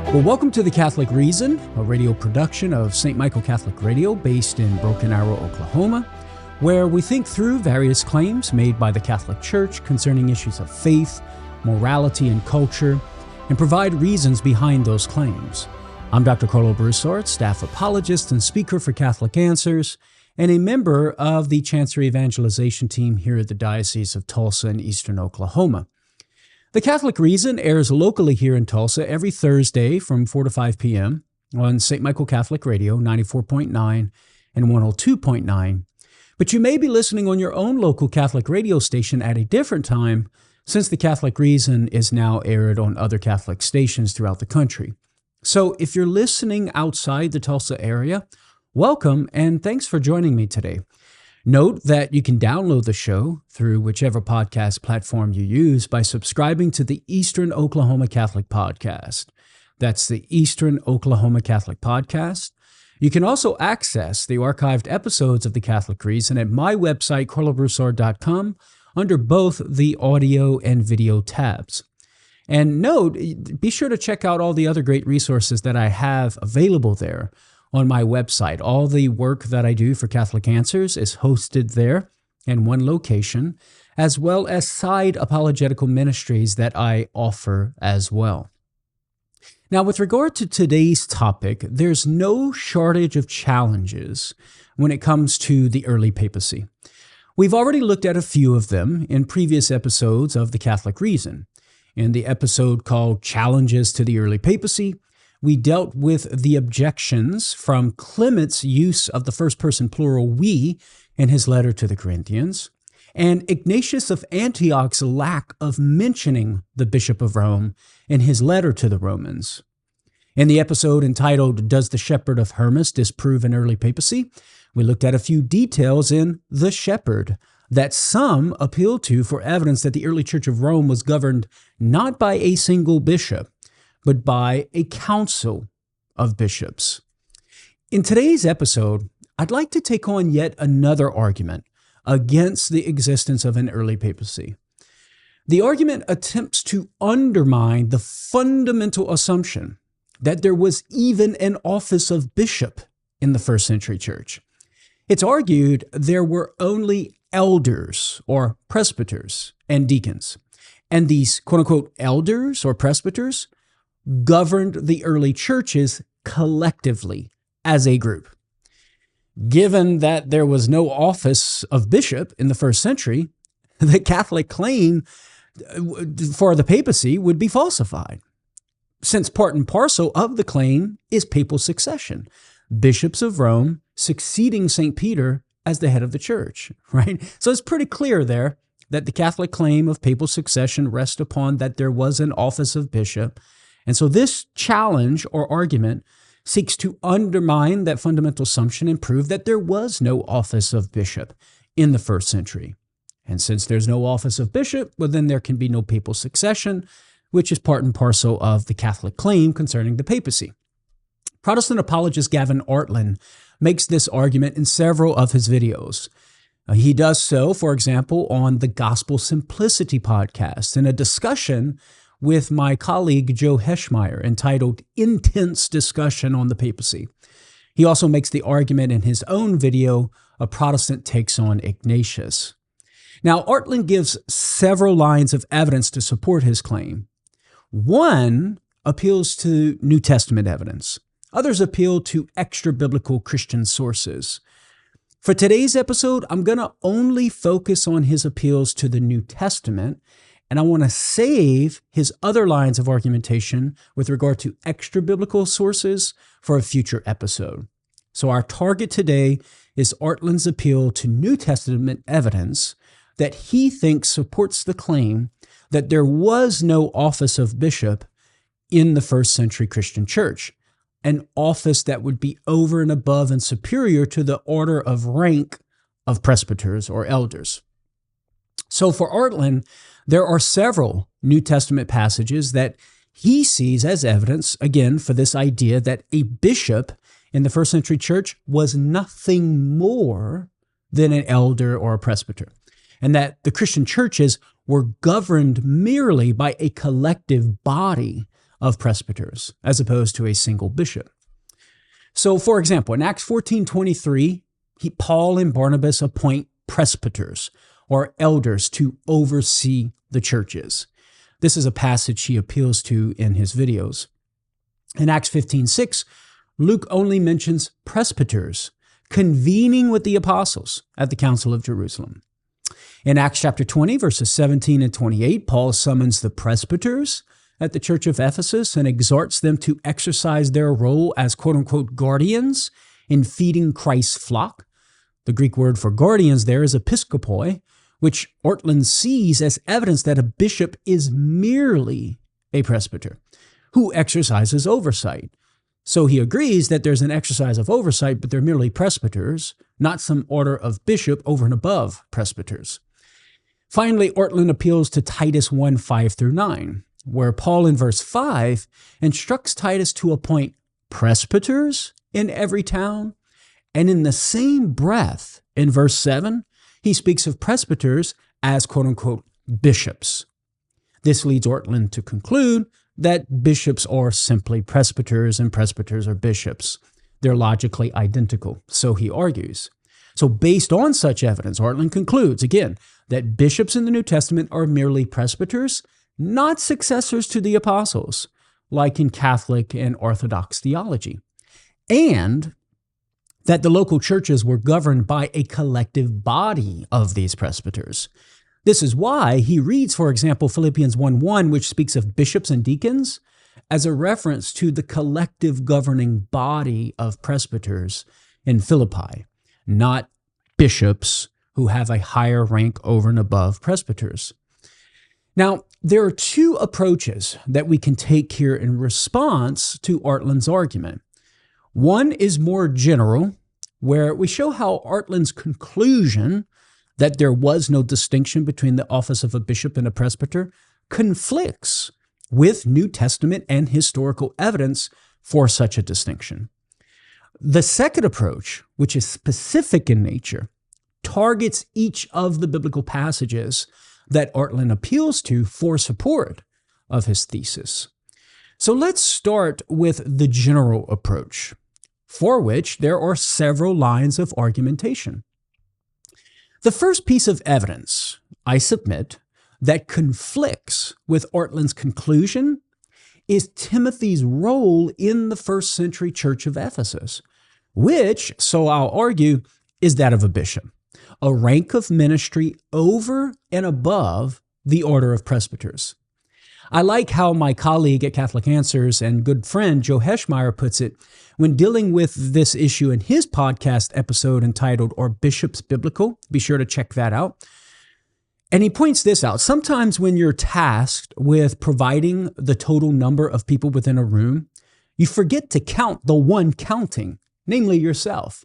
Well, welcome to The Catholic Reason, a radio production of St. Michael Catholic Radio based in Broken Arrow, Oklahoma, where we think through various claims made by the Catholic Church concerning issues of faith, morality, and culture, and provide reasons behind those claims. I'm Dr. Karlo Broussard, staff apologist and speaker for Catholic Answers, and a member of the Chancery Evangelization team here at the Diocese of Tulsa in eastern Oklahoma. The Catholic Reason airs locally here in Tulsa every Thursday from 4 to 5 p.m. on St. Michael Catholic Radio 94.9 and 102.9. But you may be listening on your own local Catholic radio station at a different time, since the Catholic Reason is now aired on other Catholic stations throughout the country. So if you're listening outside the Tulsa area, welcome and thanks for joining me today. Note that you can download the show through whichever podcast platform you use by subscribing to the Eastern Oklahoma Catholic Podcast. That's the Eastern Oklahoma Catholic Podcast. You can also access the archived episodes of The Catholic Reason at my website, karlobroussard.com, under both the audio and video tabs. And note, be sure to check out all the other great resources that I have available there on my website. All the work that I do for Catholic Answers is hosted there in one location, as well as side apologetical ministries that I offer as well. Now, with regard to today's topic, there's no shortage of challenges when it comes to the early papacy. We've already looked at a few of them in previous episodes of The Catholic Reason. In the episode called Challenges to the Early Papacy, we dealt with the objections from Clement's use of the first-person plural we in his letter to the Corinthians, and Ignatius of Antioch's lack of mentioning the Bishop of Rome in his letter to the Romans. In the episode entitled, Does the Shepherd of Hermas Disprove an Early Papacy?, we looked at a few details in The Shepherd that some appeal to for evidence that the early Church of Rome was governed not by a single bishop, but by a council of bishops. In today's episode, I'd like to take on yet another argument against the existence of an early papacy. The argument attempts to undermine the fundamental assumption that there was even an office of bishop in the first century church. It's argued there were only elders or presbyters and deacons, and these quote-unquote elders or presbyters governed the early churches collectively as a group. Given that there was no office of bishop in the first century, the Catholic claim for the papacy would be falsified, since part and parcel of the claim is papal succession, bishops of Rome succeeding St. Peter as the head of the church, right? So it's pretty clear there that the Catholic claim of papal succession rests upon that there was an office of bishop. And so this challenge or argument seeks to undermine that fundamental assumption and prove that there was no office of bishop in the first century. And since there's no office of bishop, well, then there can be no papal succession, which is part and parcel of the Catholic claim concerning the papacy. Protestant apologist Gavin Ortlund makes this argument in several of his videos. He does so, for example, on the Gospel Simplicity podcast in a discussion with my colleague Joe Heschmeyer entitled Intense Discussion on the Papacy. He also makes the argument in his own video, A Protestant Takes on Ignatius. Now, Ortlund gives several lines of evidence to support his claim. One appeals to New Testament evidence. Others appeal to extra-biblical Christian sources. For today's episode, I'm going to only focus on his appeals to the New Testament, and I want to save his other lines of argumentation with regard to extra-biblical sources for a future episode. So our target today is Ortlund's appeal to New Testament evidence that he thinks supports the claim that there was no office of bishop in the first century Christian church, an office that would be over and above and superior to the order of rank of presbyters or elders. So for Ortlund, there are several New Testament passages that he sees as evidence, again, for this idea that a bishop in the first century church was nothing more than an elder or a presbyter, and that the Christian churches were governed merely by a collective body of presbyters, as opposed to a single bishop. So, for example, in Acts 14:23, Paul and Barnabas appoint presbyters, or elders, to oversee the churches. This is a passage he appeals to in his videos. In Acts 15:6, Luke only mentions presbyters convening with the apostles at the Council of Jerusalem. In Acts chapter 20, verses 17 and 28, Paul summons the presbyters at the church of Ephesus and exhorts them to exercise their role as quote-unquote guardians in feeding Christ's flock. The Greek word for guardians there is episkopoi, which Ortlund sees as evidence that a bishop is merely a presbyter who exercises oversight. So he agrees that there's an exercise of oversight, but they're merely presbyters, not some order of bishop over and above presbyters. Finally, Ortlund appeals to Titus 1:5-9, where Paul in verse 5 instructs Titus to appoint presbyters in every town, and in the same breath, in verse 7, he speaks of presbyters as quote-unquote bishops. This leads Ortlund to conclude that bishops are simply presbyters and presbyters are bishops. They're logically identical, so he argues. So based on such evidence, Ortlund concludes, again, that bishops in the New Testament are merely presbyters, not successors to the apostles, like in Catholic and Orthodox theology, and that the local churches were governed by a collective body of these presbyters. This is why he reads, for example, Philippians 1:1, which speaks of bishops and deacons, as a reference to the collective governing body of presbyters in Philippi, not bishops who have a higher rank over and above presbyters. Now, there are two approaches that we can take here in response to Ortlund's argument. One is more general, where we show how Ortlund's conclusion that there was no distinction between the office of a bishop and a presbyter conflicts with New Testament and historical evidence for such a distinction. The second approach, which is specific in nature, targets each of the biblical passages that Ortlund appeals to for support of his thesis. So let's start with the general approach, for which there are several lines of argumentation. The first piece of evidence, I submit, that conflicts with Ortlund's conclusion is Timothy's role in the first century church of Ephesus, which, so I'll argue, is that of a bishop, a rank of ministry over and above the order of presbyters. I like how my colleague at Catholic Answers and good friend Joe Heschmeyer puts it when dealing with this issue in his podcast episode entitled Are Bishops Biblical? Be sure to check that out. And he points this out. Sometimes when you're tasked with providing the total number of people within a room, you forget to count the one counting, namely yourself.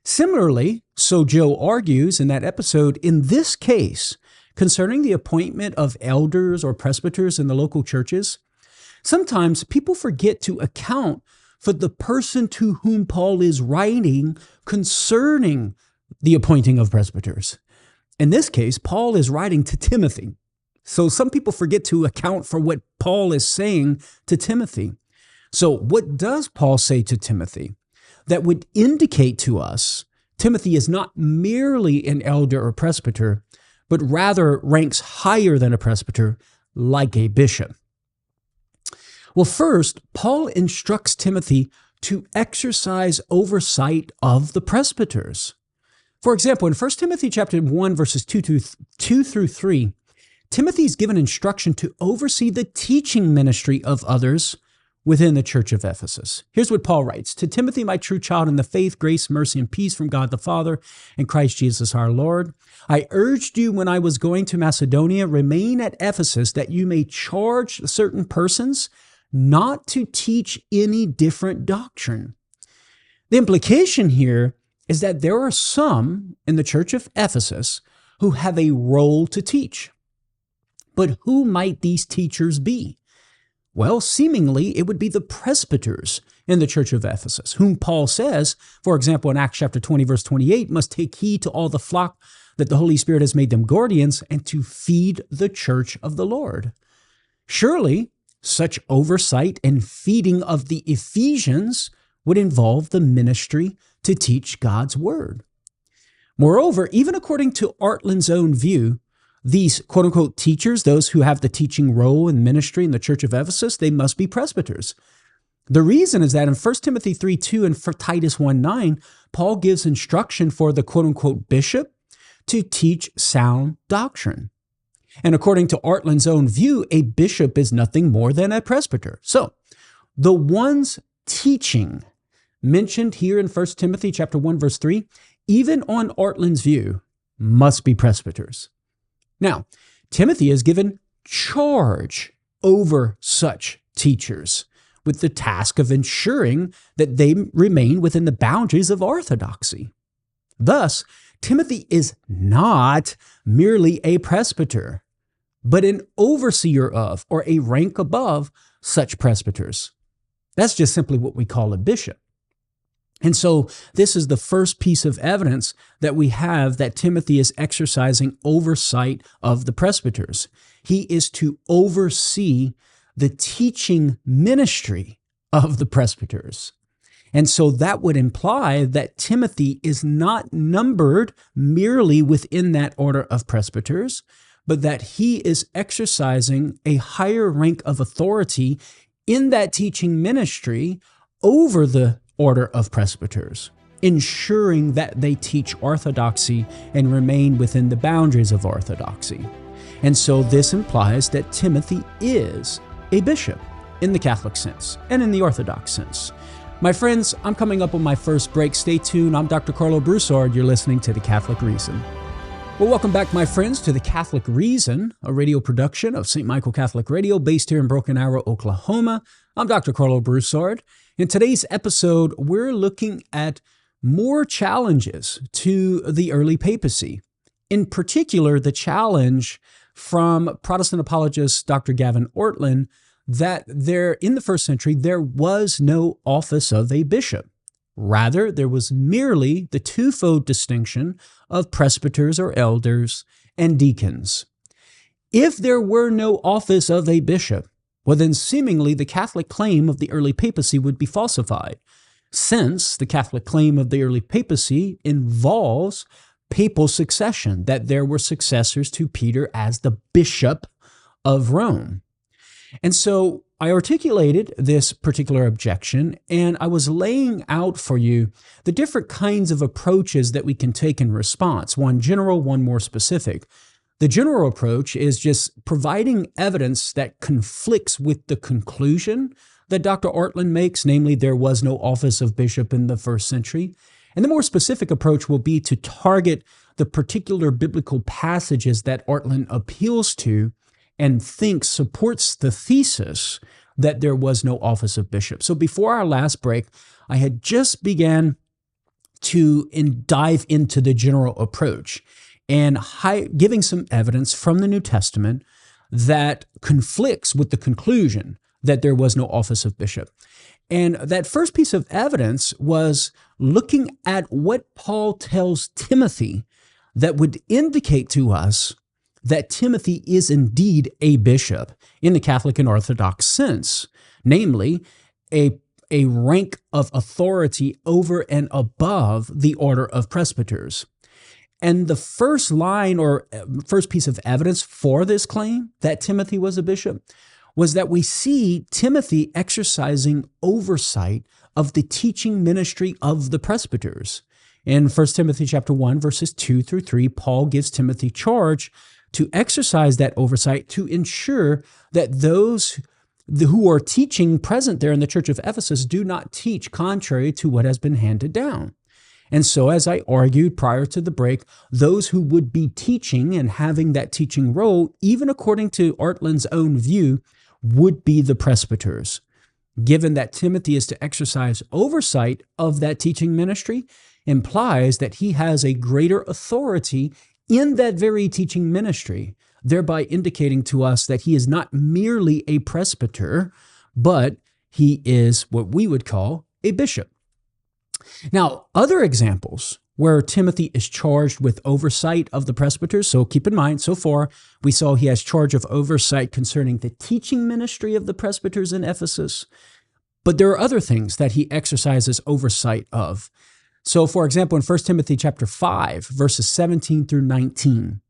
Similarly, so Joe argues in that episode, in this case, concerning the appointment of elders or presbyters in the local churches, sometimes people forget to account for the person to whom Paul is writing concerning the appointing of presbyters. In this case, Paul is writing to Timothy. So some people forget to account for what Paul is saying to Timothy. So what does Paul say to Timothy that would indicate to us Timothy is not merely an elder or presbyter, but rather ranks higher than a presbyter, like a bishop? Well, first, Paul instructs Timothy to exercise oversight of the presbyters. For example, in 1 Timothy chapter 1, verses 2 through 3, Timothy is given instruction to oversee the teaching ministry of others within the church of Ephesus. Here's what Paul writes: "To Timothy, my true child in the faith, grace, mercy, and peace from God the Father and Christ Jesus our Lord. I urged you when I was going to Macedonia, remain at Ephesus, that you may charge certain persons not to teach any different doctrine." The implication here is that there are some in the church of Ephesus who have a role to teach. But who might these teachers be? Well, seemingly it would be the presbyters in the church of Ephesus, whom Paul says, for example, in Acts chapter 20, verse 28, must take heed to all the flock that the Holy Spirit has made them guardians and to feed the church of the Lord. Surely, Such oversight and feeding of the Ephesians would involve the ministry to teach God's word. Moreover, even according to Ortlund's own view, these quote-unquote teachers, those who have the teaching role in ministry in the church of Ephesus, they must be presbyters. The reason is that in 1 Timothy 3:2 and for Titus 1:9, Paul gives instruction for the quote-unquote bishop to teach sound doctrine. And according to Ortlund's own view, a bishop is nothing more than a presbyter. So the ones teaching mentioned here in 1 Timothy chapter 1, verse 3, even on Ortlund's view, must be presbyters. Now, Timothy is given charge over such teachers with the task of ensuring that they remain within the boundaries of orthodoxy. Thus, Timothy is not merely a presbyter, but an overseer of, or a rank above, such presbyters. That's just simply what we call a bishop. And so this is the first piece of evidence that we have that Timothy is exercising oversight of the presbyters. He is to oversee the teaching ministry of the presbyters. And so that would imply that Timothy is not numbered merely within that order of presbyters, but that he is exercising a higher rank of authority in that teaching ministry over the order of presbyters, ensuring that they teach orthodoxy and remain within the boundaries of orthodoxy. And so this implies that Timothy is a bishop in the Catholic sense and in the Orthodox sense. My friends, I'm coming up on my first break. Stay tuned. I'm Dr. Karlo Broussard. You're listening to The Catholic Reason. Well, welcome back, my friends, to The Catholic Reason, a radio production of St. Michael Catholic Radio based here in Broken Arrow, Oklahoma. I'm Dr. Karlo Broussard. In today's episode, we're looking at more challenges to the early papacy. In particular, the challenge from Protestant apologist Dr. Gavin Ortlund that in the first century, there was no office of a bishop. Rather, there was merely the twofold distinction of presbyters or elders and deacons. If there were no office of a bishop, well, then seemingly the Catholic claim of the early papacy would be falsified, since the Catholic claim of the early papacy involves papal succession, that there were successors to Peter as the bishop of Rome. And so I articulated this particular objection, and I was laying out for you the different kinds of approaches that we can take in response, one general, one more specific. The general approach is just providing evidence that conflicts with the conclusion that Dr. Ortlund makes, namely there was no office of bishop in the first century. And the more specific approach will be to target the particular biblical passages that Ortlund appeals to and thinks supports the thesis that there was no office of bishop. So before our last break, I had just began to dive into the general approach and giving some evidence from the New Testament that conflicts with the conclusion that there was no office of bishop. And that first piece of evidence was looking at what Paul tells Timothy that would indicate to us that Timothy is indeed a bishop in the Catholic and Orthodox sense, namely a rank of authority over and above the order of presbyters. And the first line or first piece of evidence for this claim that Timothy was a bishop was that we see Timothy exercising oversight of the teaching ministry of the presbyters. In 1 Timothy chapter 1, verses 2 through 3, Paul gives Timothy charge to exercise that oversight to ensure that those who are teaching present there in the church of Ephesus do not teach contrary to what has been handed down. And so, as I argued prior to the break, those who would be teaching and having that teaching role, even according to Ortlund's own view, would be the presbyters. Given that Timothy is to exercise oversight of that teaching ministry, implies that he has a greater authority in that very teaching ministry, thereby indicating to us that he is not merely a presbyter, but he is what we would call a bishop. Now, other examples where Timothy is charged with oversight of the presbyters. So keep in mind, so far, we saw he has charge of oversight concerning the teaching ministry of the presbyters in Ephesus. But there are other things that he exercises oversight of. So, for example, in 1 Timothy chapter 5, verses 17 through 19,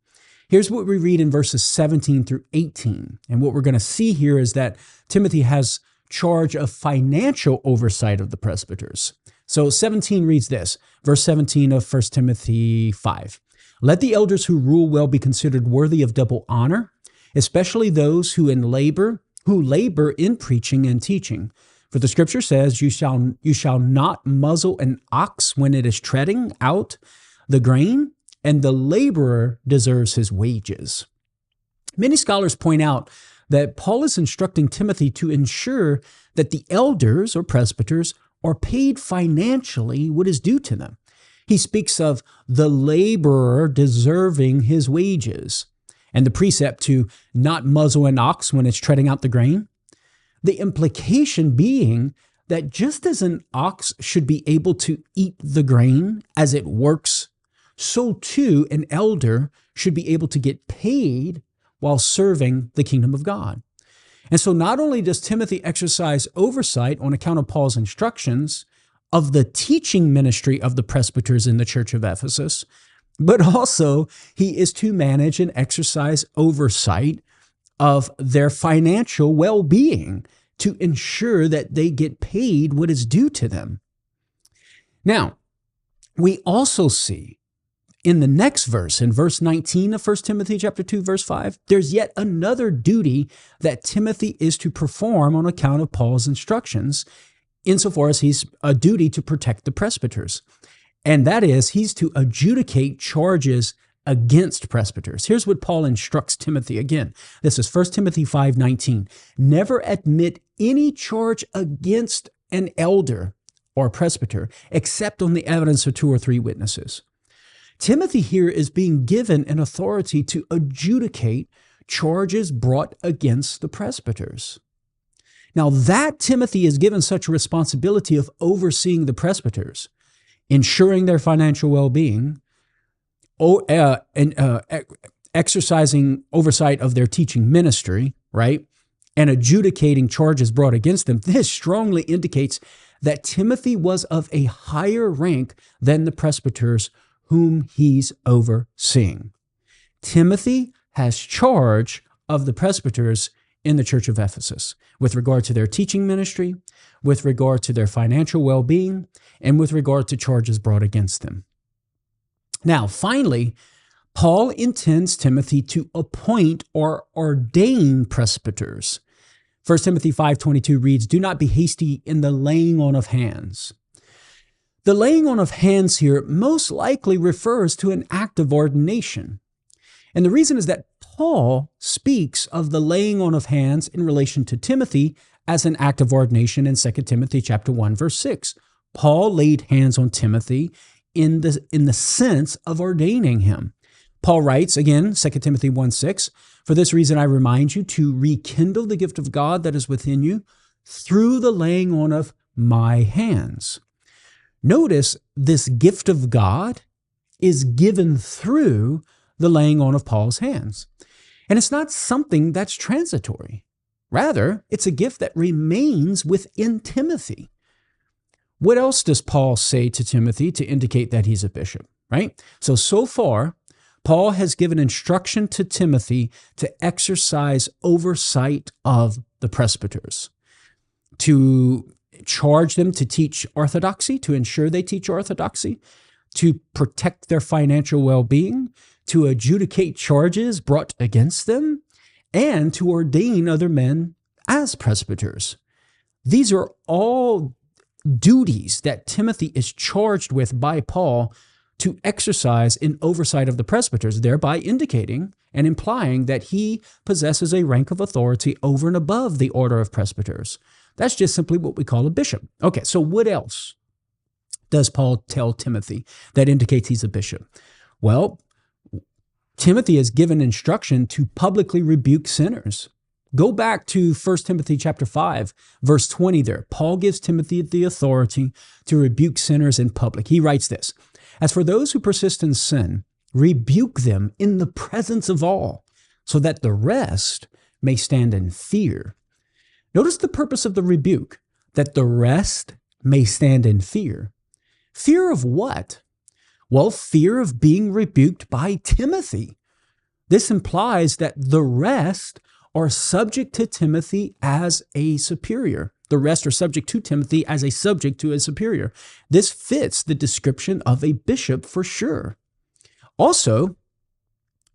here's what we read in verses 17 through 18. And what we're going to see here is that Timothy has charge of financial oversight of the presbyters. So 17 reads this, verse 17 of 1 Timothy 5. Let the elders who rule well be considered worthy of double honor, especially those who labor in preaching and teaching. For the scripture says, you shall not muzzle an ox when it is treading out the grain, and the laborer deserves his wages. Many scholars point out that Paul is instructing Timothy to ensure that the elders or presbyters are paid financially what is due to them. He speaks of the laborer deserving his wages, and the precept to not muzzle an ox when it's treading out the grain. The implication being that just as an ox should be able to eat the grain as it works, so too an elder should be able to get paid while serving the kingdom of God. And so not only does Timothy exercise oversight on account of Paul's instructions of the teaching ministry of the presbyters in the church of Ephesus, but also he is to manage and exercise oversight of their financial well-being to ensure that they get paid what is due to them. Now, we also see in the next verse, in verse 19 of 1 Timothy chapter 2, verse 5, there's yet another duty that Timothy is to perform on account of Paul's instructions, insofar as he's a duty to protect the presbyters. And that is, he's to adjudicate charges against presbyters. Here's what Paul instructs Timothy again. This is 1 Timothy 5:19. Never admit any charge against an elder or presbyter except on the evidence of 2 or 3 witnesses. Timothy here is being given an authority to adjudicate charges brought against the presbyters. Now that Timothy is given such a responsibility of overseeing the presbyters, ensuring their financial well-being, exercising oversight of their teaching ministry, right, and adjudicating charges brought against them, this strongly indicates that Timothy was of a higher rank than the presbyters whom he's overseeing. Timothy has charge of the presbyters in the church of Ephesus with regard to their teaching ministry, with regard to their financial well-being, and with regard to charges brought against them. Now, finally, Paul intends Timothy to appoint or ordain presbyters. 1 Timothy 5:22 reads, "Do not be hasty in the laying on of hands." The laying on of hands here most likely refers to an act of ordination. And the reason is that Paul speaks of the laying on of hands in relation to Timothy as an act of ordination in 2 Timothy chapter 1, verse 6. Paul laid hands on Timothy in the sense of ordaining him. Paul writes, again, 2 Timothy 1:6, "For this reason I remind you to rekindle the gift of God that is within you through the laying on of my hands." Notice this gift of God is given through the laying on of Paul's hands. And it's not something that's transitory. Rather, it's a gift that remains within Timothy. What else does Paul say to Timothy to indicate that he's a bishop, right? So far, Paul has given instruction to Timothy to exercise oversight of the presbyters, to charge them to teach orthodoxy, to ensure they teach orthodoxy, to protect their financial well-being, to adjudicate charges brought against them, and to ordain other men as presbyters. These are all duties that Timothy is charged with by Paul to exercise in oversight of the presbyters, thereby indicating and implying that he possesses a rank of authority over and above the order of presbyters. That's just simply what we call a bishop. Okay, so what else does Paul tell Timothy that indicates he's a bishop? Well, Timothy is given instruction to publicly rebuke sinners. Go back to 1 Timothy chapter 5, verse 20 there. Paul gives Timothy the authority to rebuke sinners in public. He writes this, As for those who persist in sin, rebuke them in the presence of all, so that the rest may stand in fear. Notice the purpose of the rebuke, that the rest may stand in fear. Fear of what? Well, fear of being rebuked by Timothy. This implies that the rest are subject to Timothy as a superior. The rest are subject to Timothy as a subject to a superior. This fits the description of a bishop for sure. Also,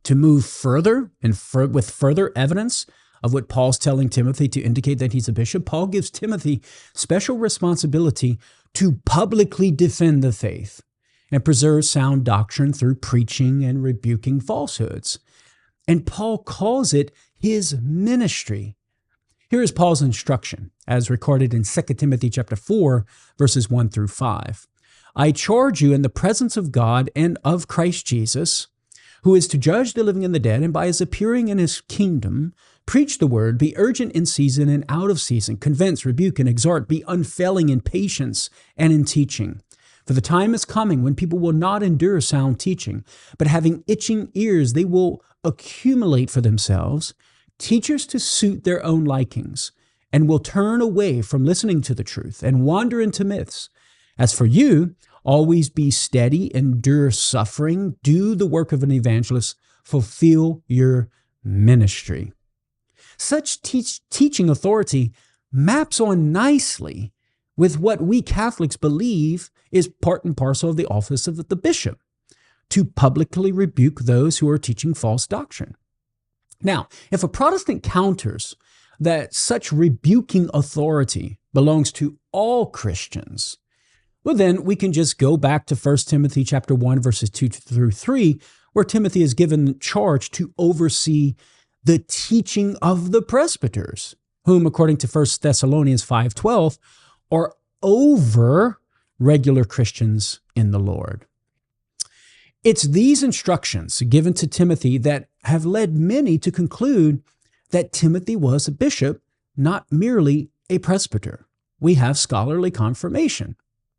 to move further and with further evidence of what Paul's telling Timothy to indicate that he's a bishop, Paul gives Timothy special responsibility to publicly defend the faith and preserve sound doctrine through preaching and rebuking falsehoods. And Paul calls it his ministry. Here is Paul's instruction, as recorded in 2 Timothy chapter 4, verses 1 through 5. I charge you in the presence of God and of Christ Jesus, who is to judge the living and the dead, and by his appearing in his kingdom, preach the word, be urgent in season and out of season, convince, rebuke, and exhort, be unfailing in patience and in teaching. For the time is coming when people will not endure sound teaching, but having itching ears, they will accumulate for themselves teachers to suit their own likings, and will turn away from listening to the truth and wander into myths. As for you, always be steady, endure suffering, do the work of an evangelist, fulfill your ministry. Such teaching authority maps on nicely with what we Catholics believe is part and parcel of the office of the bishop, to publicly rebuke those who are teaching false doctrine. Now, if a Protestant counters that such rebuking authority belongs to all Christians, well, then we can just go back to 1 Timothy chapter 1, verses 2 through 3, where Timothy is given charge to oversee the teaching of the presbyters, whom, according to 1 Thessalonians 5:12, are over regular Christians in the Lord. It's these instructions given to Timothy that have led many to conclude that Timothy was a bishop, not merely a presbyter. We have scholarly confirmation.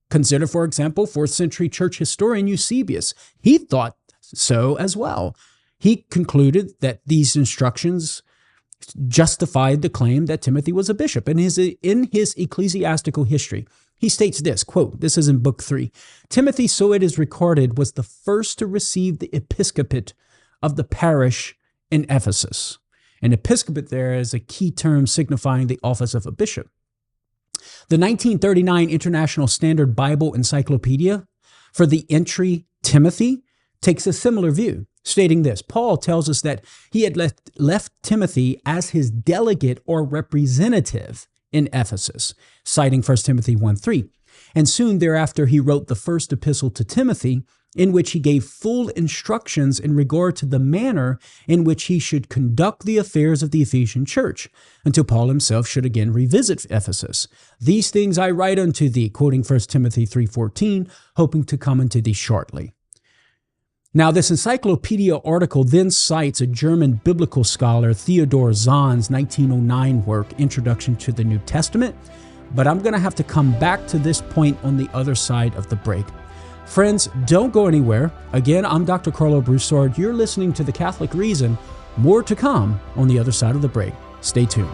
Consider, for example, 4th century church historian Eusebius. He thought so as well. He concluded that these instructions justified the claim that Timothy was a bishop. In his ecclesiastical history, he states this, quote, this is in Book 3, Timothy, so it is recorded, was the first to receive the episcopate of the parish in Ephesus. An episcopate there is a key term signifying the office of a bishop. The 1939 International Standard Bible Encyclopedia for the entry Timothy takes a similar view, stating this. Paul tells us that he had left Timothy as his delegate or representative in Ephesus, citing 1 Timothy 1:3. And soon thereafter, he wrote the first epistle to Timothy, in which he gave full instructions in regard to the manner in which he should conduct the affairs of the Ephesian church, until Paul himself should again revisit Ephesus. These things I write unto thee, quoting 1 Timothy 3:14, hoping to come unto thee shortly. Now, this encyclopedia article then cites a German biblical scholar, Theodor Zahn's 1909 work, Introduction to the New Testament, but I'm going to have to come back to this point on the other side of the break. Friends, don't go anywhere. Again, I'm Dr. Karlo Broussard. You're listening to The Catholic Reason. More to come on the other side of the break. Stay tuned.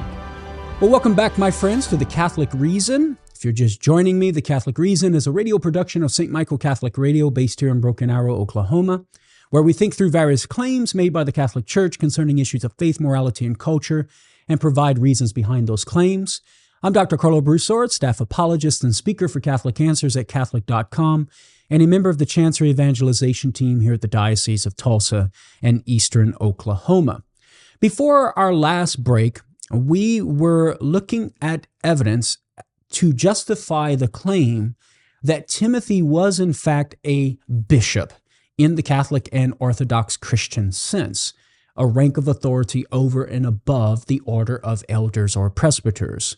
Well, welcome back, my friends, to The Catholic Reason. If you're just joining me, The Catholic Reason is a radio production of St. Michael Catholic Radio based here in Broken Arrow, Oklahoma, where we think through various claims made by the Catholic Church concerning issues of faith, morality, and culture, and provide reasons behind those claims. I'm Dr. Karlo Broussard, staff apologist and speaker for Catholic Answers at Catholic.com, and a member of the Chancery Evangelization team here at the Diocese of Tulsa and Eastern Oklahoma. Before our last break, we were looking at evidence to justify the claim that Timothy was in fact a bishop in the Catholic and Orthodox Christian sense, a rank of authority over and above the order of elders or presbyters.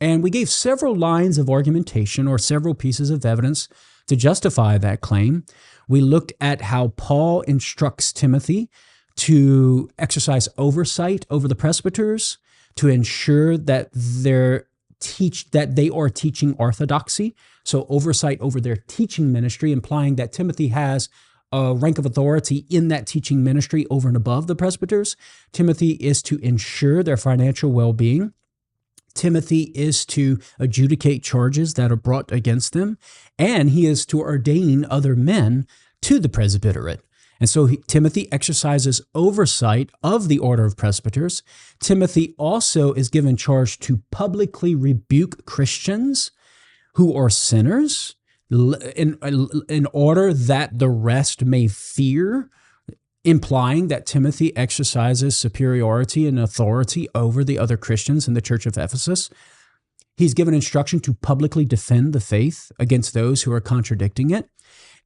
And we gave several lines of argumentation or several pieces of evidence to justify that claim. We looked at how Paul instructs Timothy to exercise oversight over the presbyters, to ensure that their they are teaching orthodoxy, so oversight over their teaching ministry, implying that Timothy has a rank of authority in that teaching ministry over and above the presbyters. Timothy is to ensure their financial well-being. Timothy is to adjudicate charges that are brought against them, and he is to ordain other men to the presbyterate. And so Timothy exercises oversight of the order of presbyters. Timothy also is given charge to publicly rebuke Christians who are sinners in order that the rest may fear, implying that Timothy exercises superiority and authority over the other Christians in the church of Ephesus. He's given instruction to publicly defend the faith against those who are contradicting it.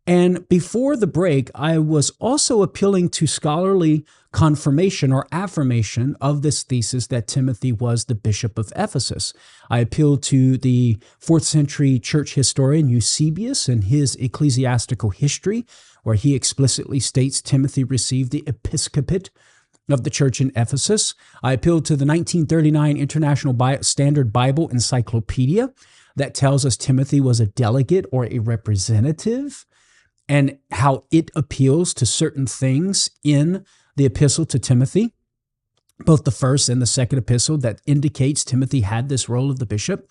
And before the break, I was also appealing to scholarly confirmation or affirmation of this thesis that Timothy was the bishop of Ephesus. I appealed to the 4th century church historian Eusebius and his ecclesiastical history, where he explicitly states Timothy received the episcopate of the church in Ephesus. I appealed to the 1939 International Standard Bible Encyclopedia that tells us Timothy was a delegate or a representative, and how it appeals to certain things in the epistle to Timothy, both the first and the second epistle, that indicates Timothy had this role of the bishop.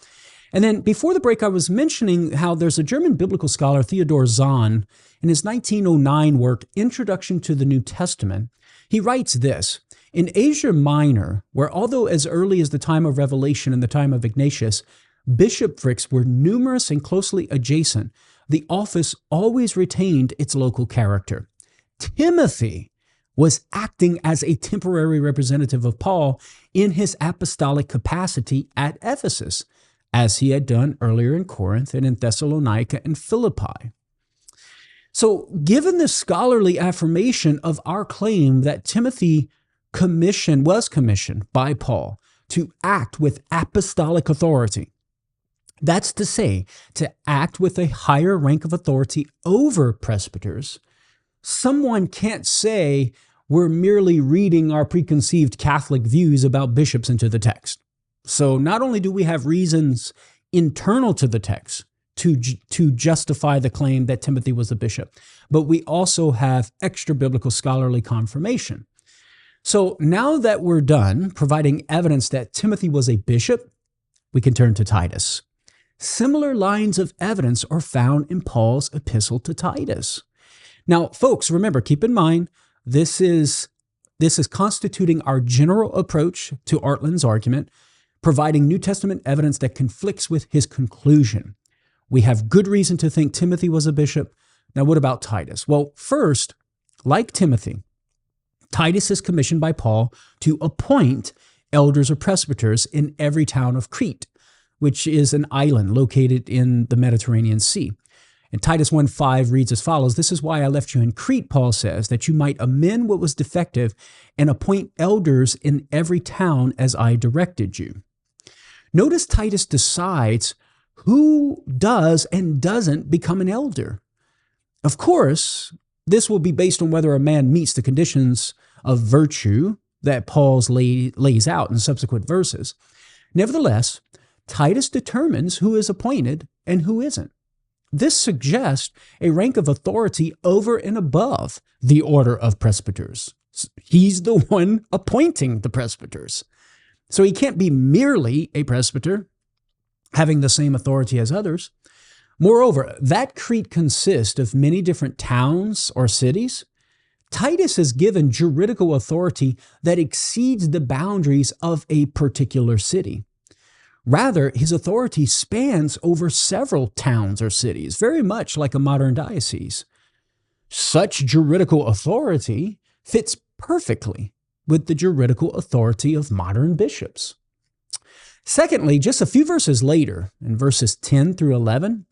And then before the break, I was mentioning how there's a German biblical scholar, Theodor Zahn, in his 1909 work, Introduction to the New Testament. He writes this: in Asia Minor, where although as early as the time of Revelation and the time of Ignatius, bishoprics were numerous and closely adjacent, the office always retained its local character. Timothy was acting as a temporary representative of Paul in his apostolic capacity at Ephesus, as he had done earlier in Corinth and in Thessalonica and Philippi. So, given the scholarly affirmation of our claim that Timothy was commissioned by Paul to act with apostolic authority, that's to say, to act with a higher rank of authority over presbyters, someone can't say we're merely reading our preconceived Catholic views about bishops into the text. So not only do we have reasons internal to the text to justify the claim that Timothy was a bishop, but we also have extra biblical scholarly confirmation. So now that we're done providing evidence that Timothy was a bishop, we can turn to Titus. Similar lines of evidence are found in Paul's epistle to Titus. Now, folks, remember, keep in mind, this is constituting our general approach to Ortlund's argument, providing New Testament evidence that conflicts with his conclusion. We have good reason to think Timothy was a bishop. Now, what about Titus? Well, first, like Timothy, Titus is commissioned by Paul to appoint elders or presbyters in every town of Crete, which is an island located in the Mediterranean Sea. And Titus 1:5 reads as follows: "This is why I left you in Crete," Paul says, "that you might amend what was defective and appoint elders in every town as I directed you." Notice Titus decides who does and doesn't become an elder. Of course, this will be based on whether a man meets the conditions of virtue that Paul lays out in subsequent verses. Nevertheless, Titus determines who is appointed and who isn't. This suggests a rank of authority over and above the order of presbyters. He's the one appointing the presbyters. So he can't be merely a presbyter, having the same authority as others. Moreover, that Crete consists of many different towns or cities. Titus is given juridical authority that exceeds the boundaries of a particular city. Rather, his authority spans over several towns or cities, very much like a modern diocese. Such juridical authority fits perfectly with the juridical authority of modern bishops. Secondly, just a few verses later, in verses 10 through 11,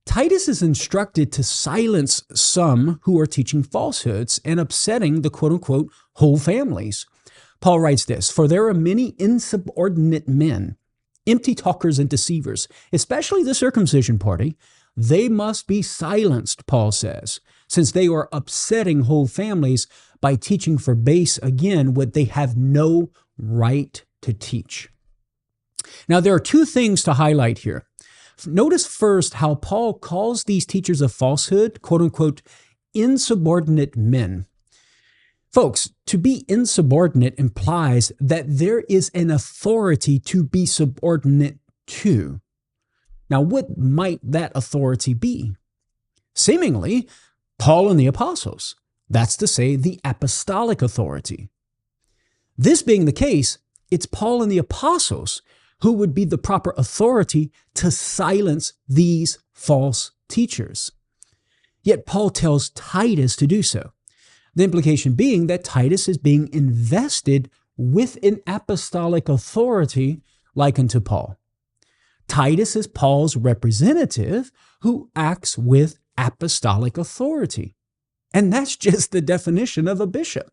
Titus is instructed to silence some who are teaching falsehoods and upsetting the quote-unquote whole families. Paul writes this: "For there are many insubordinate men, empty talkers and deceivers, especially the circumcision party. They must be silenced," Paul says, "since they are upsetting whole families by teaching for base again what they have no right to teach." Now, there are two things to highlight here. Notice first how Paul calls these teachers of falsehood, quote unquote, insubordinate men. Folks, to be insubordinate implies that there is an authority to be subordinate to. Now, what might that authority be? Seemingly, Paul and the apostles. That's to say, the apostolic authority. This being the case, it's Paul and the apostles who would be the proper authority to silence these false teachers. Yet Paul tells Titus to do so. The implication being that Titus is being invested with an apostolic authority like unto Paul. Titus is Paul's representative who acts with apostolic authority. And that's just the definition of a bishop.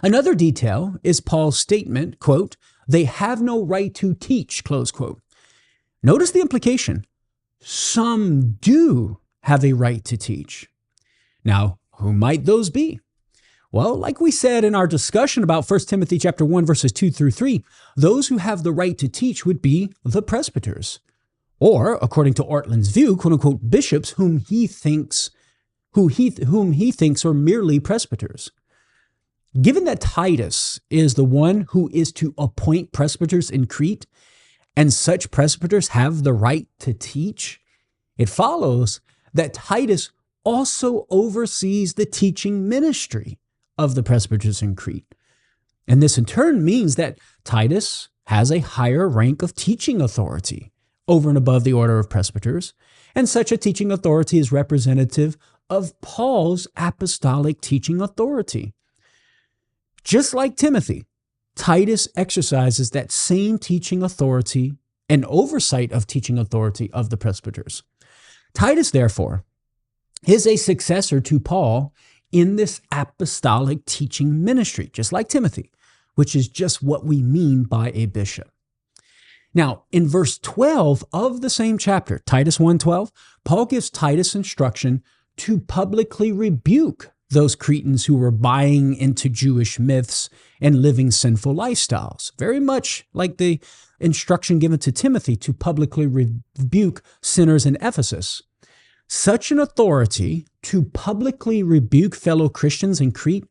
Another detail is Paul's statement, quote, they have no right to teach, close quote. Notice the implication. Some do have a right to teach. Now, who might those be? Well, like we said in our discussion about 1 Timothy chapter 1, verses 2 through 3, those who have the right to teach would be the presbyters. Or, according to Ortlund's view, quote unquote, bishops whom he thinks are merely presbyters. Given that Titus is the one who is to appoint presbyters in Crete, and such presbyters have the right to teach, it follows that Titus also oversees the teaching ministry of the presbyters in Crete. And this in turn means that Titus has a higher rank of teaching authority over and above the order of presbyters, and such a teaching authority is representative of Paul's apostolic teaching authority. Just like Timothy, Titus exercises that same teaching authority and oversight of teaching authority of the presbyters. Titus, therefore, is a successor to Paul in this apostolic teaching ministry, just like Timothy, which is just what we mean by a bishop. Now, in verse 12 of the same chapter, Titus 1:12, Paul gives Titus instruction to publicly rebuke those Cretans who were buying into Jewish myths and living sinful lifestyles, very much like the instruction given to Timothy to publicly rebuke sinners in Ephesus. Such an authority to publicly rebuke fellow Christians in Crete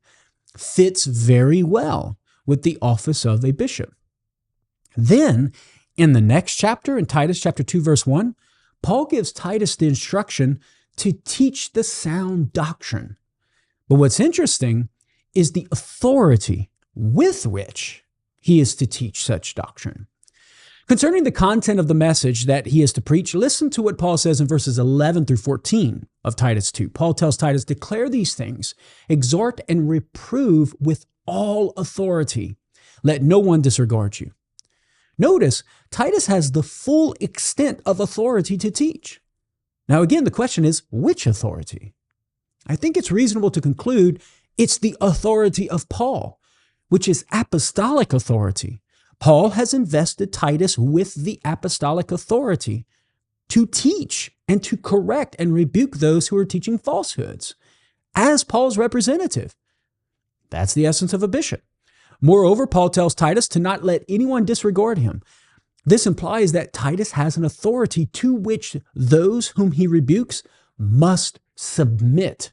fits very well with the office of a bishop. Then, in the next chapter, in Titus chapter 2, verse 1, Paul gives Titus the instruction to teach the sound doctrine. But what's interesting is the authority with which he is to teach such doctrine. Concerning the content of the message that he is to preach, listen to what Paul says in verses 11 through 14 of Titus 2. Paul tells Titus, declare these things, exhort and reprove with all authority. Let no one disregard you. Notice, Titus has the full extent of authority to teach. Now again, the question is, which authority? I think it's reasonable to conclude it's the authority of Paul, which is apostolic authority. Paul has invested Titus with the apostolic authority to teach and to correct and rebuke those who are teaching falsehoods as Paul's representative. That's the essence of a bishop. Moreover, Paul tells Titus to not let anyone disregard him. This implies that Titus has an authority to which those whom he rebukes must submit.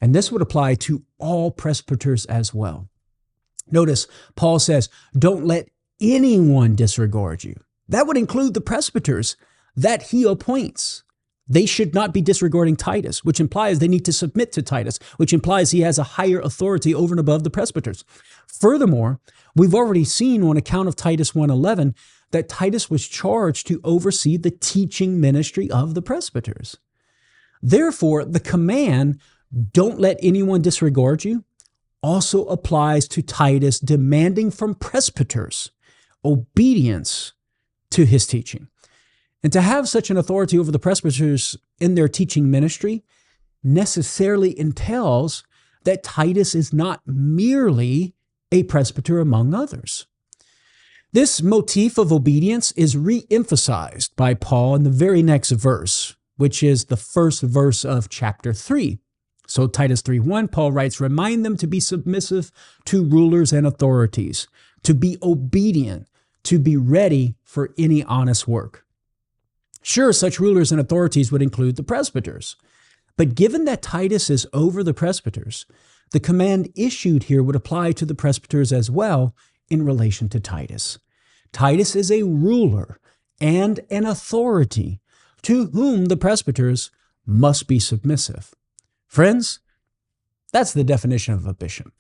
And this would apply to all presbyters as well. Notice, Paul says, don't let anyone disregard you. That would include the presbyters that he appoints. They should not be disregarding Titus, which implies they need to submit to Titus, which implies he has a higher authority over and above the presbyters. Furthermore, we've already seen on account of Titus 1:11 that Titus was charged to oversee the teaching ministry of the presbyters. Therefore, the command, don't let anyone disregard you, also applies to Titus demanding from presbyters obedience to his teaching. And to have such an authority over the presbyters in their teaching ministry necessarily entails that Titus is not merely a presbyter among others. This motif of obedience is re-emphasized by Paul in the very next verse, which is the first verse of chapter 3. So Titus 3:1, Paul writes, remind them to be submissive to rulers and authorities, to be obedient, to be ready for any honest work. Sure, such rulers and authorities would include the presbyters. But given that Titus is over the presbyters, the command issued here would apply to the presbyters as well in relation to Titus. Titus is a ruler and an authority to whom the presbyters must be submissive. Friends, that's the definition of a bishop.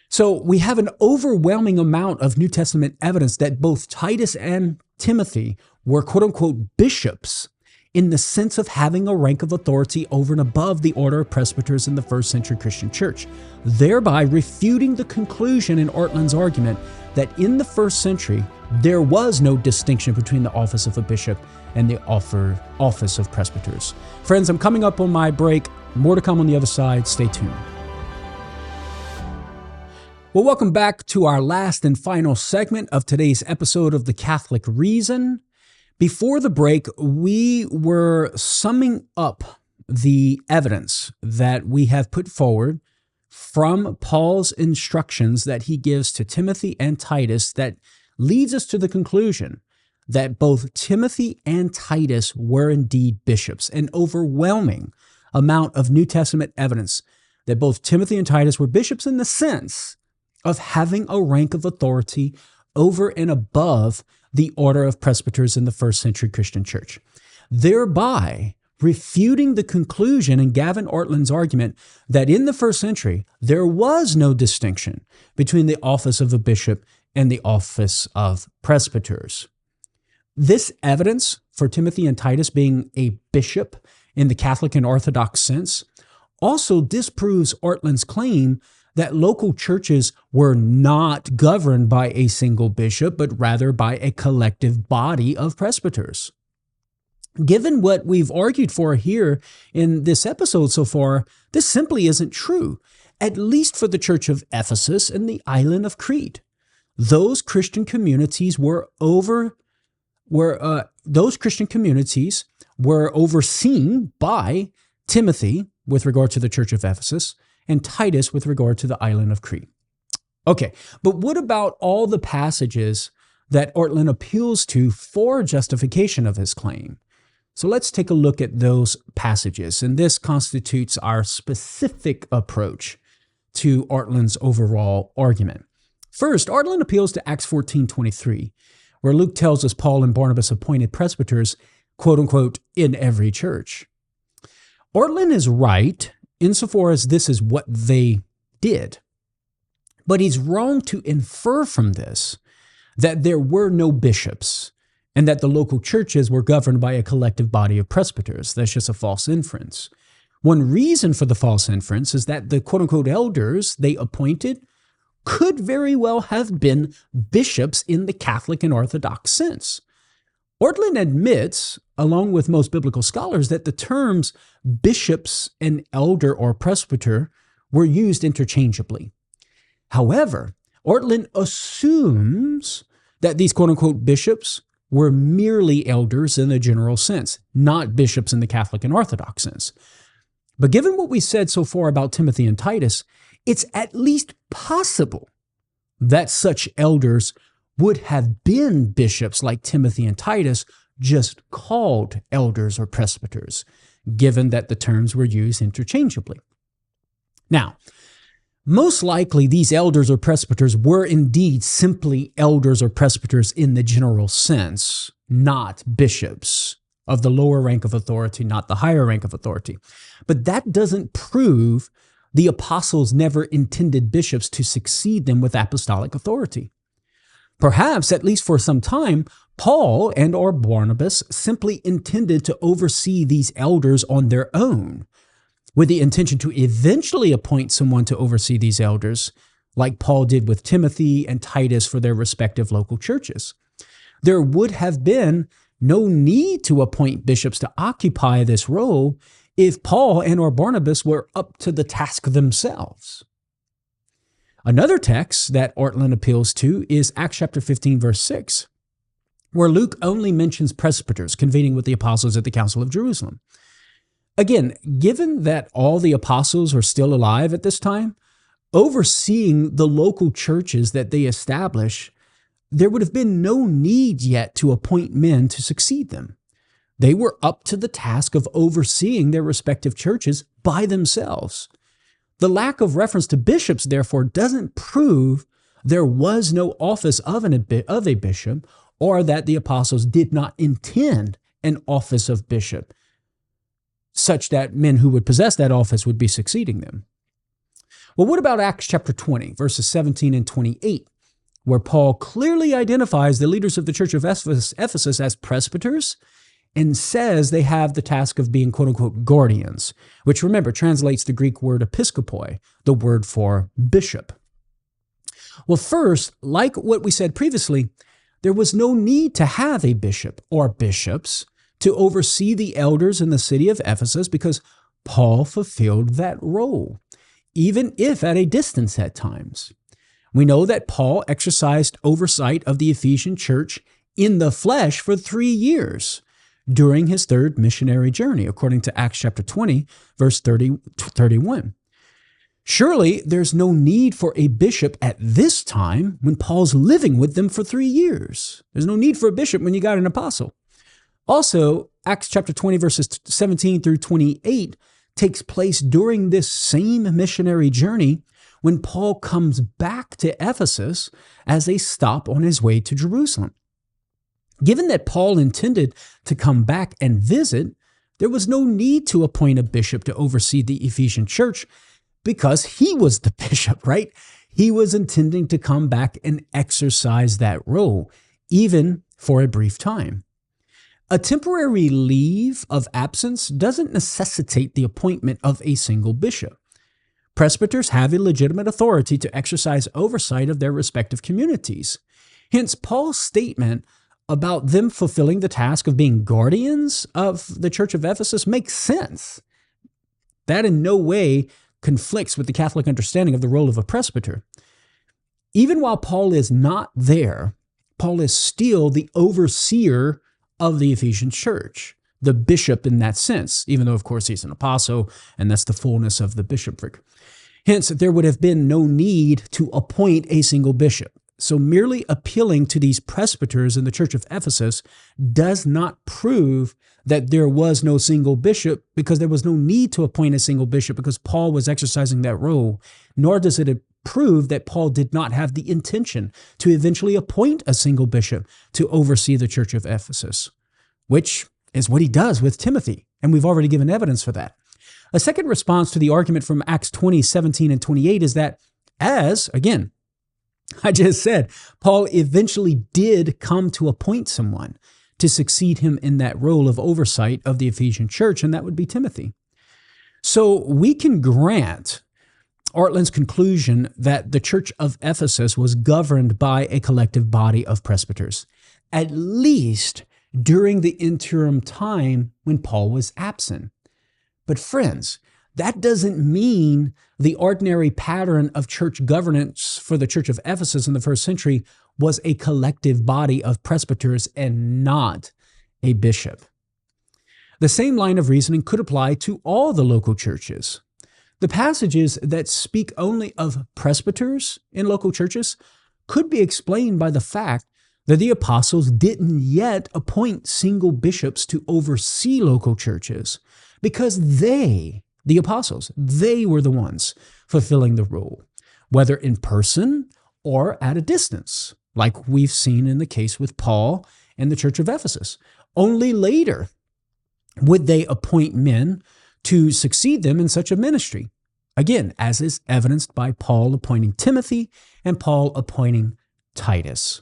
So we have an overwhelming amount of New Testament evidence that both Titus and Timothy were quote-unquote bishops in the sense of having a rank of authority over and above the order of presbyters in the first century Christian church, thereby refuting the conclusion in Ortlund's argument that in the first century, there was no distinction between the office of a bishop and the office of presbyters. Friends, I'm coming up on my break. More to come on the other side. Stay tuned. Well, welcome back to our last and final segment of today's episode of The Catholic Reason. Before the break, we were summing up the evidence that we have put forward from Paul's instructions that he gives to Timothy and Titus that leads us to the conclusion that both Timothy and Titus were indeed bishops. An overwhelming amount of New Testament evidence that both Timothy and Titus were bishops in the sense of having a rank of authority over and above the order of presbyters in the first century Christian church, thereby refuting the conclusion in Gavin Ortlund's argument that in the first century, there was no distinction between the office of a bishop and the office of presbyters. This evidence for Timothy and Titus being a bishop in the Catholic and Orthodox sense also disproves Ortlund's claim that local churches were not governed by a single bishop, but rather by a collective body of presbyters. Given what we've argued for here in this episode so far, this simply isn't true, at least for the Church of Ephesus and the island of Crete. Those Christian communities were overseen by Timothy with regard to the Church of Ephesus, and Titus with regard to the island of Crete. Okay, but what about all the passages that Ortlund appeals to for justification of his claim? So let's take a look at those passages, and this constitutes our specific approach to Ortlund's overall argument. First, Ortlund appeals to Acts 14:23, where Luke tells us Paul and Barnabas appointed presbyters, quote-unquote, in every church. Ortlund is right insofar as this is what they did. But he's wrong to infer from this that there were no bishops and that the local churches were governed by a collective body of presbyters. That's just a false inference. One reason for the false inference is that the quote-unquote elders they appointed could very well have been bishops in the Catholic and Orthodox sense. Ortlund admits, along with most biblical scholars, that the terms bishops and elder or presbyter were used interchangeably. However, Ortlund assumes that these quote-unquote bishops were merely elders in the general sense, not bishops in the Catholic and Orthodox sense. But given what we said so far about Timothy and Titus, it's at least possible that such elders would have been bishops like Timothy and Titus, just called elders or presbyters, given that the terms were used interchangeably. Now, most likely these elders or presbyters were indeed simply elders or presbyters in the general sense, not bishops of the lower rank of authority, not the higher rank of authority. But that doesn't prove the apostles never intended bishops to succeed them with apostolic authority. Perhaps, at least for some time, Paul and or Barnabas simply intended to oversee these elders on their own, with the intention to eventually appoint someone to oversee these elders, like Paul did with Timothy and Titus for their respective local churches. There would have been no need to appoint bishops to occupy this role if Paul and or Barnabas were up to the task themselves. Another text that Ortlund appeals to is Acts chapter 15, verse 6, where Luke only mentions presbyters convening with the apostles at the Council of Jerusalem. Again, given that all the apostles are still alive at this time, overseeing the local churches that they establish, there would have been no need yet to appoint men to succeed them. They were up to the task of overseeing their respective churches by themselves. The lack of reference to bishops, therefore, doesn't prove there was no office of a bishop, or that the apostles did not intend an office of bishop, such that men who would possess that office would be succeeding them. Well, what about Acts chapter 20, verses 17 and 28, where Paul clearly identifies the leaders of the church of Ephesus as presbyters and says they have the task of being quote-unquote guardians, which, remember, translates the Greek word episkopoi, the word for bishop. Well, first, like what we said previously, there was no need to have a bishop or bishops to oversee the elders in the city of Ephesus because Paul fulfilled that role, even if at a distance at times. We know that Paul exercised oversight of the Ephesian church in the flesh for 3 years during his third missionary journey, according to Acts chapter 20, verse 31. Surely there's no need for a bishop at this time when Paul's living with them for 3 years. There's no need for a bishop when you got an apostle. Also, Acts chapter 20, verses 17 through 28 takes place during this same missionary journey when Paul comes back to Ephesus as a stop on his way to Jerusalem. Given that Paul intended to come back and visit, there was no need to appoint a bishop to oversee the Ephesian church because he was the bishop, right? He was intending to come back and exercise that role, even for a brief time. A temporary leave of absence doesn't necessitate the appointment of a single bishop. Presbyters have a legitimate authority to exercise oversight of their respective communities. Hence, Paul's statement about them fulfilling the task of being guardians of the church of Ephesus makes sense. That in no way conflicts with the Catholic understanding of the role of a presbyter. Even while Paul is not there, Paul is still the overseer of the Ephesian church, the bishop in that sense, even though, of course, he's an apostle, and that's the fullness of the bishopric. Hence, there would have been no need to appoint a single bishop. So merely appealing to these presbyters in the church of Ephesus does not prove that there was no single bishop, because there was no need to appoint a single bishop because Paul was exercising that role, nor does it prove that Paul did not have the intention to eventually appoint a single bishop to oversee the church of Ephesus, which is what he does with Timothy, and we've already given evidence for that. A second response to the argument from Acts 20, 17, and 28 is that as, again, I just said, Paul eventually did come to appoint someone to succeed him in that role of oversight of the Ephesian church, and that would be Timothy. So we can grant Ortlund's conclusion that the church of Ephesus was governed by a collective body of presbyters, at least during the interim time when Paul was absent. But friends, that doesn't mean the ordinary pattern of church governance for the church of Ephesus in the first century was a collective body of presbyters and not a bishop. The same line of reasoning could apply to all the local churches. The passages that speak only of presbyters in local churches could be explained by the fact that the apostles didn't yet appoint single bishops to oversee local churches, because the apostles, they were the ones fulfilling the role, whether in person or at a distance, like we've seen in the case with Paul and the church of Ephesus. Only later would they appoint men to succeed them in such a ministry, again, as is evidenced by Paul appointing Timothy and Paul appointing Titus.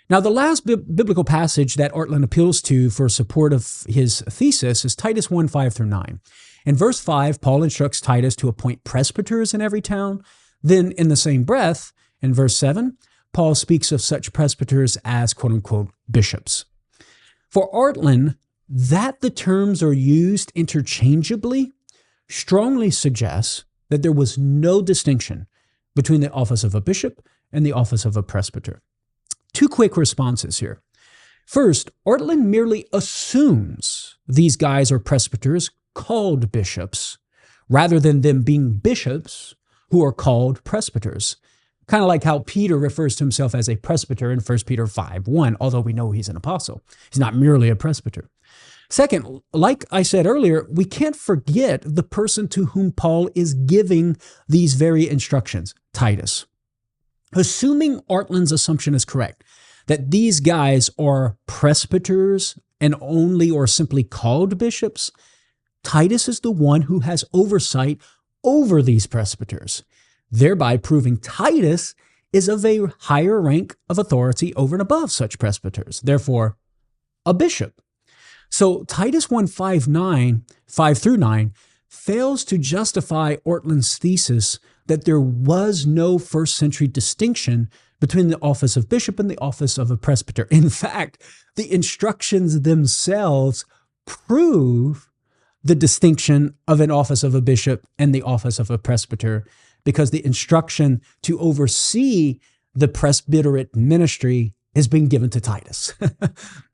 Now, the last biblical passage that Ortlund appeals to for support of his thesis is Titus 1, 5 through 9. In verse 5, Paul instructs Titus to appoint presbyters in every town. Then, in the same breath, in verse 7, Paul speaks of such presbyters as, quote-unquote, bishops. For Ortlund, that the terms are used interchangeably strongly suggests that there was no distinction between the office of a bishop and the office of a presbyter. Two quick responses here. First, Ortlund merely assumes these guys are presbyters called bishops, rather than them being bishops who are called presbyters. Kind of like how Peter refers to himself as a presbyter in 1 Peter 5:1, although we know he's an apostle. He's not merely a presbyter. Second, like I said earlier, we can't forget the person to whom Paul is giving these very instructions, Titus. Assuming Ortlund's assumption is correct, that these guys are presbyters and only or simply called bishops, Titus is the one who has oversight over these presbyters, thereby proving Titus is of a higher rank of authority over and above such presbyters, therefore a bishop. So Titus 1:5-9 fails to justify Ortlund's thesis that there was no first century distinction between the office of bishop and the office of a presbyter. In fact, the instructions themselves prove the distinction of an office of a bishop and the office of a presbyter, because the instruction to oversee the presbyterate ministry has been given to Titus,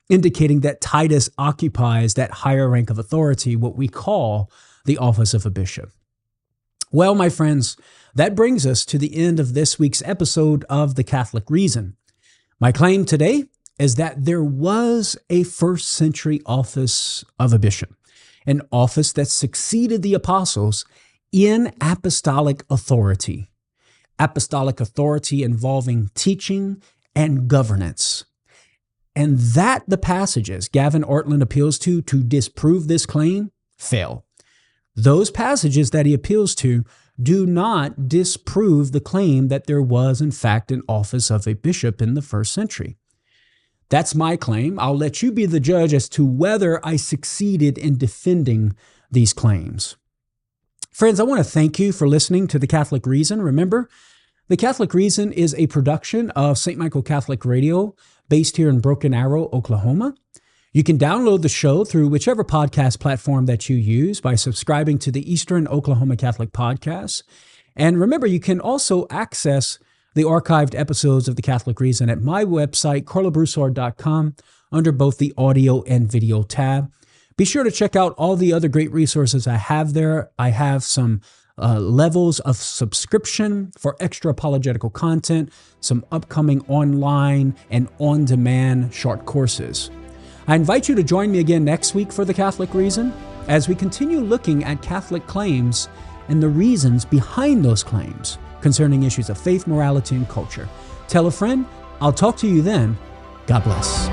indicating that Titus occupies that higher rank of authority, what we call the office of a bishop. Well, my friends, that brings us to the end of this week's episode of The Catholic Reason. My claim today is that there was a first century office of a bishop, an office that succeeded the apostles in apostolic authority involving teaching and governance. And that the passages Gavin Ortlund appeals to disprove this claim fail. Those passages that he appeals to do not disprove the claim that there was, in fact, an office of a bishop in the first century. That's my claim. I'll let you be the judge as to whether I succeeded in defending these claims. Friends, I want to thank you for listening to The Catholic Reason. Remember, The Catholic Reason is a production of St. Michael Catholic Radio based here in Broken Arrow, Oklahoma. You can download the show through whichever podcast platform that you use by subscribing to the Eastern Oklahoma Catholic Podcast. And remember, you can also access the archived episodes of The Catholic Reason at my website, karlobroussard.com, under both the audio and video tab. Be sure to check out all the other great resources I have there. I have some levels of subscription for extra apologetical content, some upcoming online and on-demand short courses. I invite you to join me again next week for The Catholic Reason as we continue looking at Catholic claims and the reasons behind those claims concerning issues of faith, morality, and culture. Tell a friend. I'll talk to you then. God bless.